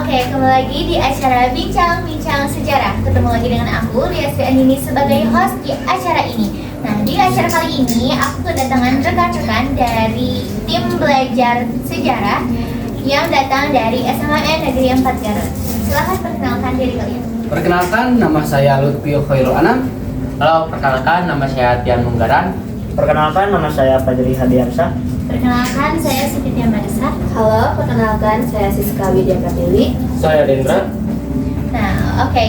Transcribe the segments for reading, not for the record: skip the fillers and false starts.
Oke, kembali lagi di acara Bincang-Bincang Sejarah. Ketemu lagi dengan aku, Liasri Andini, sebagai host di acara ini. Nah, di acara kali ini aku kedatangan rekan-rekan dari tim belajar sejarah yang datang dari SMAN Negeri 4 Garut. Silahkan perkenalkan diri kalian. Perkenalkan, nama saya Lutfio Khairul Anam. Halo, perkenalkan nama saya Tian Munggaran. Perkenalkan, nama saya Fajri Hadiansah. Perkenalkan, saya Siti Madesa. Halo, perkenalkan saya Siska Widya Pratili. Saya Dendra. Nah, oke.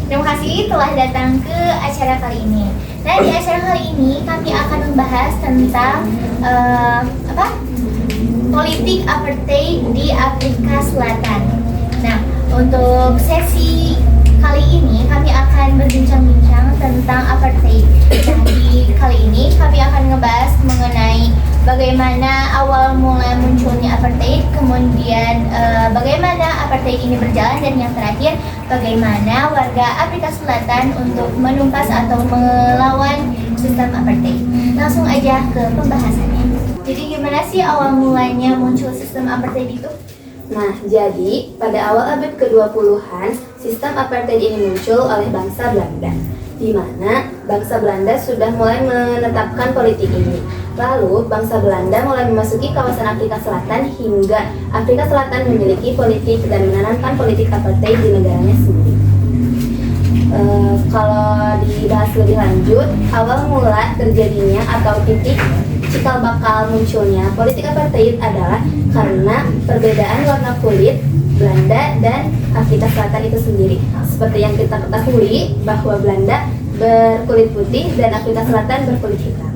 Terima kasih telah datang ke acara kali ini. Nah, di acara kali ini kami akan membahas tentang politik apartheid di Afrika Selatan. Nah, untuk sesi kali ini kami akan berbincang-bincang tentang apartheid. Nah, di kali ini kami akan ngebahas mengenai bagaimana awal mula munculnya apartheid, kemudian bagaimana apartheid ini berjalan, dan yang terakhir bagaimana warga Afrika Selatan untuk menumpas atau melawan sistem apartheid. Langsung aja ke pembahasannya. Jadi gimana sih awal mulanya muncul sistem apartheid itu? Nah, jadi pada awal abad ke-20-an, sistem apartheid ini muncul oleh bangsa Belanda, di mana bangsa Belanda sudah mulai menetapkan politik ini. Lalu, bangsa Belanda mulai memasuki kawasan Afrika Selatan hingga Afrika Selatan memiliki politik dan menanamkan politik apartheid di negaranya sendiri. Kalau dibahas lebih lanjut, awal mula terjadinya atau titik cikal bakal munculnya politik apartheid adalah karena perbedaan warna kulit Belanda dan Afrika Selatan itu sendiri. Seperti yang kita ketahui bahwa Belanda berkulit putih dan Afrika Selatan berkulit hitam.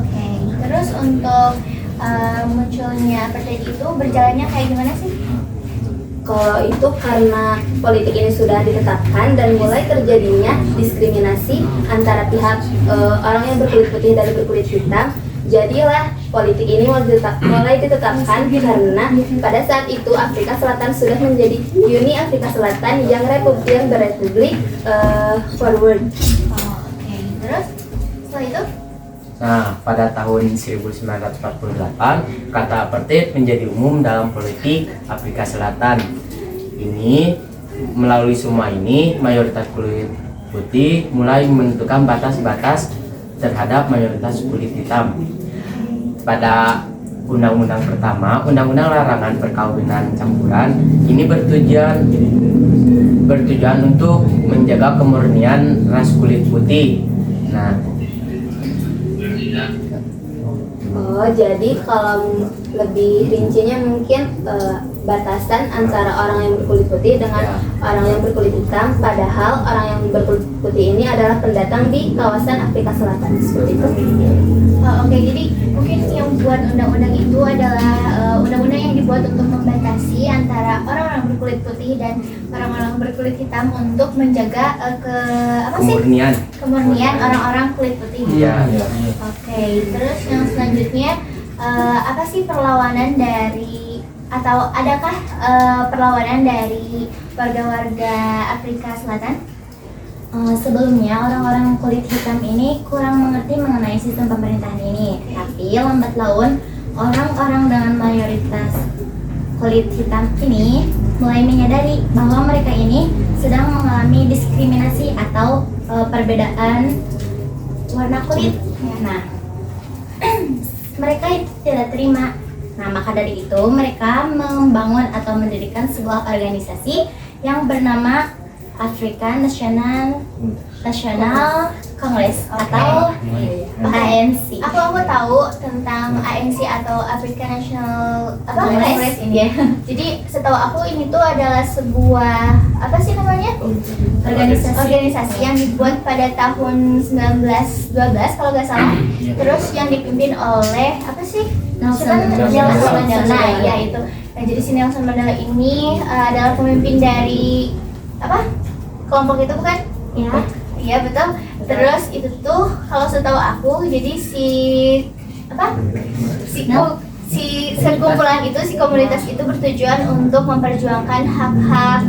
Oke. Terus untuk munculnya apartheid itu berjalannya kayak gimana sih? Kalau itu karena politik ini sudah ditetapkan dan mulai terjadinya diskriminasi antara pihak orang yang berkulit putih dan berkulit hitam. Jadilah politik ini mulai ditetapkan karena pada saat itu Afrika Selatan sudah menjadi Uni Afrika Selatan yang berrepublik forward. Oke. Terus setelah itu? Nah, pada tahun 1948, kata apartheid menjadi umum dalam politik Afrika Selatan. Ini melalui semua ini, mayoritas kulit putih mulai menentukan batas-batas terhadap mayoritas kulit hitam. Pada undang-undang pertama, undang-undang larangan perkawinan campuran, ini bertujuan untuk menjaga kemurnian ras kulit putih. Nah, jadi kalau lebih rincinya mungkin batasan antara orang yang berkulit putih dengan orang yang berkulit hitam, padahal orang yang berkulit putih ini adalah pendatang di kawasan Afrika Selatan, seperti itu. Oke, jadi mungkin yang buat undang-undang itu adalah undang-undang yang dibuat untuk membatasi antara orang-orang berkulit putih dan orang-orang berkulit hitam untuk menjaga kemurnian orang-orang kulit putih. iya. Oke, terus yang selanjutnya apa sih perlawanan dari atau adakah perlawanan dari warga-warga Afrika Selatan? Sebelumnya orang-orang kulit hitam ini kurang mengerti mengenai sistem pemerintahan ini, tapi lambat laun orang-orang dengan mayoritas kulit hitam ini mulai menyadari bahwa mereka ini sedang mengalami diskriminasi atau perbedaan warna kulit. Nah, mereka tidak terima. Nah, maka dari itu mereka membangun atau mendirikan sebuah organisasi yang bernama African National Congress atau ANC. Aku tahu tentang ANC atau African National Congress ini. Jadi setahu aku ini tuh adalah sebuah organisasi yang dibuat pada tahun 1912 kalau nggak salah. Terus yang dipimpin oleh Nelson Mandela. Nah, ya itu. Nah, jadi si Nelson Mandela ini adalah pemimpin dari kelompok itu, bukan? Ya. Iya, betul. Terus itu tuh kalau setahu aku jadi sekumpulan itu, si komunitas itu bertujuan untuk memperjuangkan hak-hak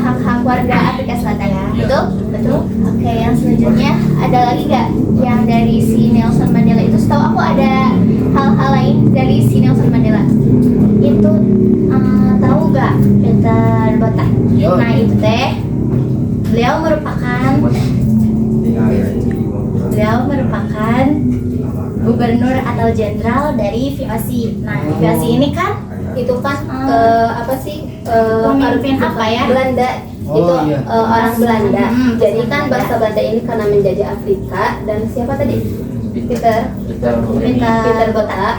hak-hak warga Afrika Selatan. Betul? Oke, yang selanjutnya ada lagi nggak yang dari si Nelson Mandela itu? Setahu aku ada hal-hal lain dari si Nelson Mandela. Itu tahu nggak peta Yo. Nah itu teh beliau merupakan gubernur atau jenderal dari VOC. Nah VOC ini kan Itu kan apa sih? pemimpin apa ya? Belanda. Oh, Itu iya. orang Belanda. Jadi kan Belanda. bangsa Belanda ini karena menjajah Afrika dan siapa tadi? Peter Peter Botha.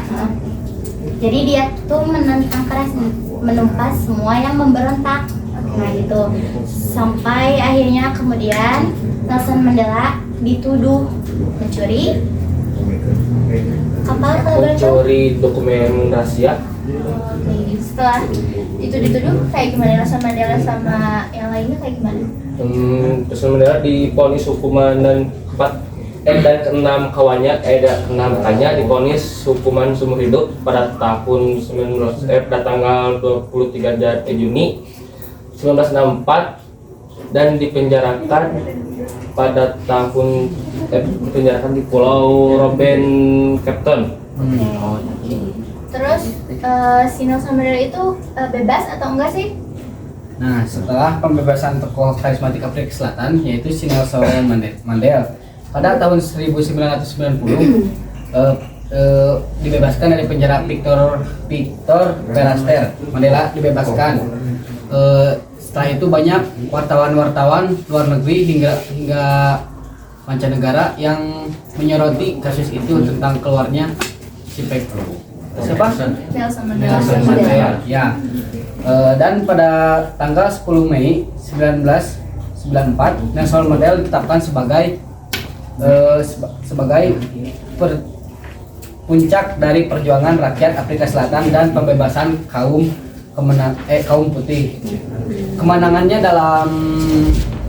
Jadi dia tuh menentang keras nih, menumpas semua yang memberontak. Nah gitu. Sampai akhirnya kemudian Nelson Mandela dituduh mencuri kapal kalau boleh tahu. Mencuri dokumen rahasia. Oke, setelah itu dituduh kayak gimana Nelson Mandela sama yang lainnya kayak gimana? Nelson Mandela divonis hukuman dan keenam kawannya keenam rekannya divonis hukuman seumur hidup pada tahun pada tanggal 23 Juni 1964 dan dipenjarakan pada tahun dipenjarakan di Pulau Robben Captain. Terus si Nelson Mandela itu bebas atau enggak sih? Nah, setelah pembebasan tokoh karismatik Afrika Selatan yaitu si Nelson Mandela pada tahun 1990 dibebaskan dari penjara Victor Verster. Mandela dibebaskan. Setelah itu banyak wartawan-wartawan luar negeri hingga mancanegara yang menyoroti kasus itu tentang keluarnya si siapa? Nelson Mandela. Nelson Mandela. Ya. Dan pada tanggal 10 Mei 1994 Nelson Mandela ditetapkan sebagai puncak dari perjuangan rakyat Afrika Selatan dan pembebasan kaum putih. Kemenangannya dalam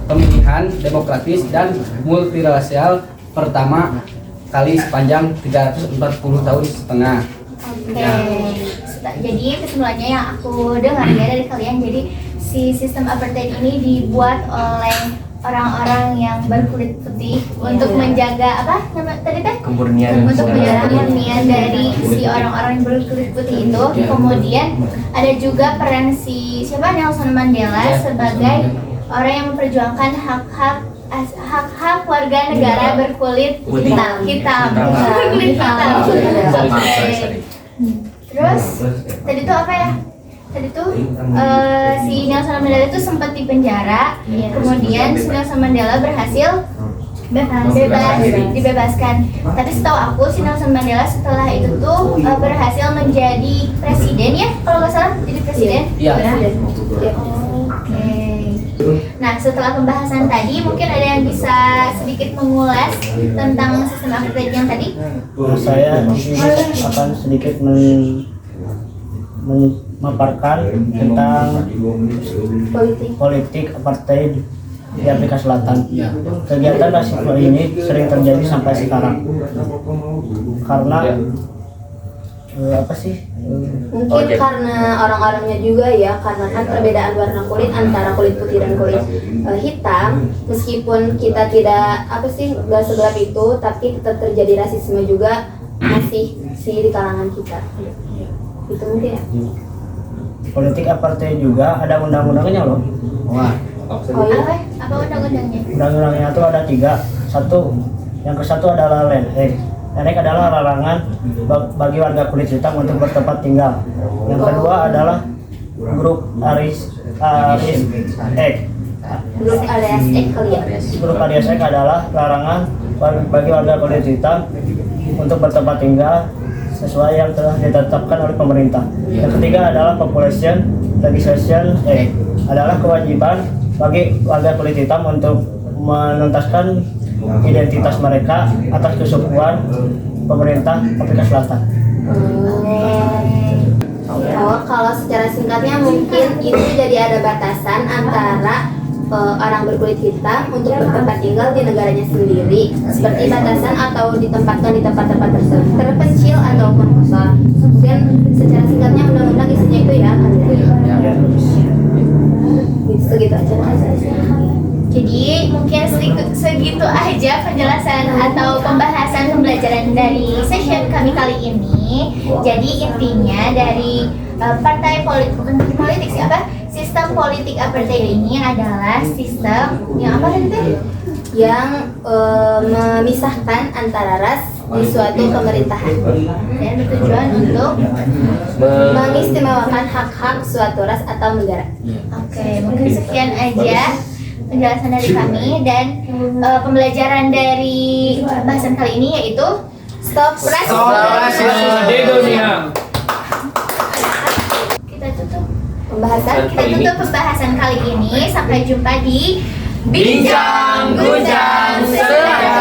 pemilihan demokratis dan multirasial pertama kali sepanjang 340 tahun setengah. Oke. Jadi kesimpulannya yang aku dengar ya dari kalian, jadi si sistem apartheid ini dibuat oleh orang-orang yang berkulit putih untuk menjaga apa nama tadi teh? Kemurnian Untuk menjaga negara. kemurnian dari si orang-orang yang berkulit putih itu. Kemudian ada juga peran si siapa Nelson Mandela sebagai orang yang memperjuangkan hak-hak warga negara berkulit hitam. Berkulit hitam. Oke. Terus tadi tuh apa ya? Tadi tuh si Nelson Mandela itu sempat dipenjara, kemudian si Nelson Mandela berhasil dibebaskan. Tapi setahu aku si Nelson Mandela setelah itu tuh berhasil menjadi presiden ya, kalau nggak salah jadi presiden. Iya. Oke. Nah setelah pembahasan tadi mungkin ada yang bisa sedikit mengulas tentang sistem apartheid yang tadi. Saya akan sedikit memaparkan tentang politik apartheid di Afrika Selatan. Kegiatan rasisme ini sering terjadi sampai sekarang karena apa sih? Mungkin karena orang-orangnya juga ya, karena kan perbedaan warna kulit antara kulit putih dan kulit hitam. Meskipun kita tidak apa sih nggak segelap itu, tapi tetap terjadi rasisme juga masih sih di kalangan kita. Itu mungkin ya. Politik apartheid juga ada undang-undangnya loh. Wah. Oh iya. Apa undang-undangnya? Undang-undangnya itu ada 3. Yang ke-1 adalah land act. Land act adalah larangan bagi warga kulit hitam untuk bertempat tinggal. Yang kedua adalah grup Aris Act. Grup alias X kali ya. Grup Aris Act adalah larangan bagi warga kulit hitam untuk bertempat tinggal sesuai yang telah ditetapkan oleh pemerintah. Yang ketiga adalah Population Legislation Act, adalah kewajiban bagi warga kulit hitam untuk menuntaskan identitas mereka atas kesukuan pemerintah Afrika Selatan. Oh, kalau secara singkatnya mungkin itu jadi ada batasan antara orang berkulit hitam untuk bertempat tinggal di negaranya sendiri, seperti batasan atau ditempatkan di tempat-tempat terpencil ataupun kosong. Mungkin secara singkatnya undang-undang isinya itu ya, kan? Segitu aja. Jadi mungkin segitu aja penjelasan atau pembahasan pembelajaran dari session kami kali ini. Jadi intinya dari partai politik, bukan politik siapa? Sistem sistem politik apartheid ini adalah sistem yang apa tadi? Yang memisahkan antara ras di suatu pemerintahan Dan bertujuan untuk mengistimewakan hak-hak suatu ras atau negara. Oke, mungkin sekian aja penjelasan dari kami dan pembelajaran dari bahasan kali ini yaitu stop rasisme. Di dunia. Kita tutup Kali ini. pembahasan kali ini. Sampai jumpa di Bincang Guncang selanjutnya.